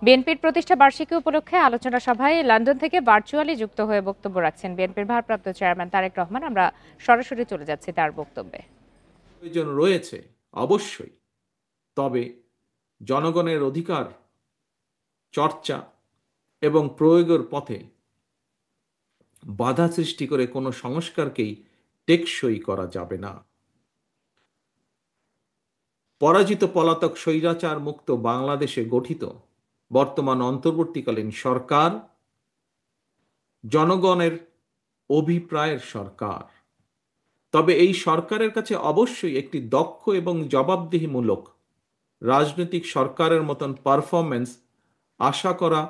বিএনপির প্রতিষ্ঠা বার্ষিকী উপলক্ষে আলোচনা সভায় লন্ডন থেকে ভার্চুয়ালি যুক্ত হয়ে বক্তব্য রাখছেন বিএনপির ভারপ্রাপ্ত চেয়ারম্যান তারেক রহমান। আমরা সরাসরি চলে যাচ্ছি তার বক্তব্যে। প্রয়োজন রয়েছে অবশ্যই, তবে জনগণের অধিকার চর্চা এবং প্রয়োগের পথে বাধা সৃষ্টি করে কোনো সংস্কারকেই টেকসই করা যাবে না। পরাজিত পলাতক স্বৈরাচার মুক্ত বাংলাদেশে গঠিত বর্তমান অন্তর্বর্তীকালীন সরকার জনগণের অভিপ্রায়ের সরকার। তবে এই সরকারের কাছে অবশ্যই একটি দক্ষ এবং জবাবদিহিমূলক রাজনৈতিক সরকারের মতন পারফরম্যান্স আশা করা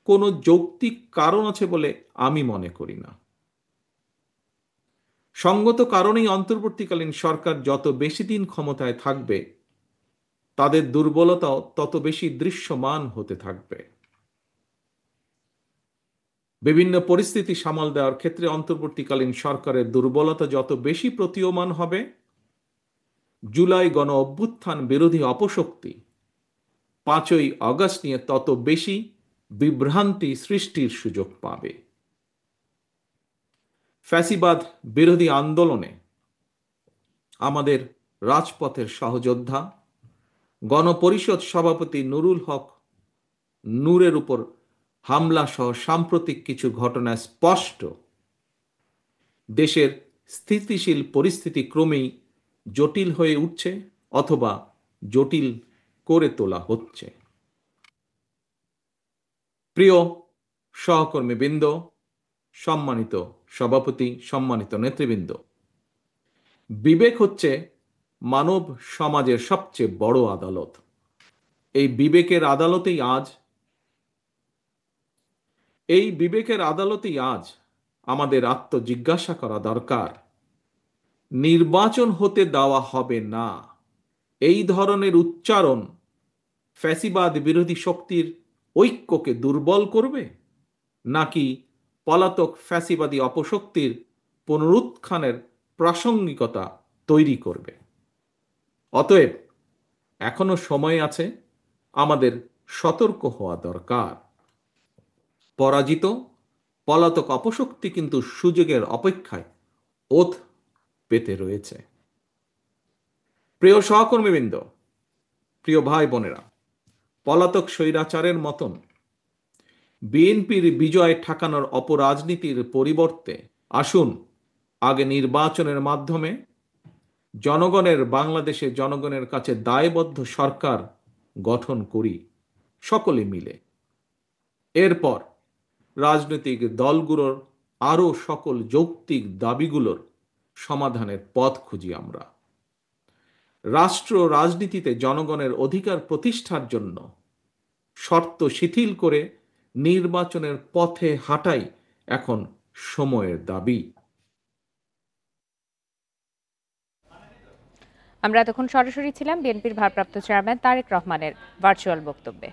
কোনো যৌক্তিক কারণ আছে বলে আমি মনে করি না। সঙ্গত কারণেই অন্তর্বর্তীকালীন সরকার যত বেশি দিন ক্ষমতায় থাকবে তাদের দুর্বলতাও তত বেশি দৃশ্যমান হতে থাকবে। বিভিন্ন পরিস্থিতি সামাল দেওয়ার ক্ষেত্রে অন্তর্বর্তীকালীন সরকারের দুর্বলতা যত বেশি প্রতীয়মান হবে, জুলাই গণ অভ্যুত্থান বিরোধী অপশক্তি 5ই আগস্ট নিয়ে তত বেশি বিভ্রান্তি সৃষ্টির সুযোগ পাবে। ফ্যাসিবাদ বিরোধী আন্দোলনে আমাদের রাজপথের সহযোদ্ধা গণপরিষদ সভাপতি নুরুল হক নূরের উপর হামলা সহ সাম্প্রতিক কিছু ঘটনা স্পষ্ট দেশের স্থিতিশীল পরিস্থিতি ক্রমেই জটিল হয়ে উঠছে অথবা জটিল করে তোলা হচ্ছে। প্রিয় সহকর্মীবৃন্দ, সম্মানিত সভাপতি, সম্মানিত নেতৃবৃন্দ, বিবেক হচ্ছে মানব সমাজের সবচেয়ে বড় আদালত। এই বিবেকের আদালতেই আজ আমাদের আত্মজিজ্ঞাসা করা দরকার। নির্বাচন হতে দেওয়া হবে না, এই ধরনের উচ্চারণ ফ্যাসিবাদ বিরোধী শক্তির ঐক্যকে দুর্বল করবে, নাকি পলাতক ফ্যাসিবাদী অপশক্তির পুনরুত্থানের প্রাসঙ্গিকতা তৈরি করবে? অতএব এখনো সময় আছে, আমাদের সতর্ক হওয়া দরকার। পরাজিত পলাতক অপশক্তি কিন্তু সুযোগের অপেক্ষায় ওত পেতে রয়েছে। প্রিয় সহকর্মীবৃন্দ, প্রিয় ভাই বোনেরা, পলাতক স্বৈরাচারের মতন বিএনপির বিজয় ঠেকানোর অপরাজনীতির পরিবর্তে আসুন আগে নির্বাচনের মাধ্যমে বাংলাদেশে জনগণের কাছে দায়বদ্ধ সরকার গঠন করি সকলে মিলে। এরপর রাজনৈতিক দলগুলোর আরও সকল যৌক্তিক দাবিগুলোর সমাধানের পথ খুঁজি আমরা। রাষ্ট্র রাজনীতিতে জনগণের অধিকার প্রতিষ্ঠার জন্য শর্ত শিথিল করে নির্বাচনের পথে হাঁটাই এখন সময়ের দাবি। আমরা এতক্ষণ সরাসরি ছিলাম বিএনপির ভারপ্রাপ্ত চেয়ারম্যান তারেক রহমানের ভার্চুয়াল বক্তব্যে।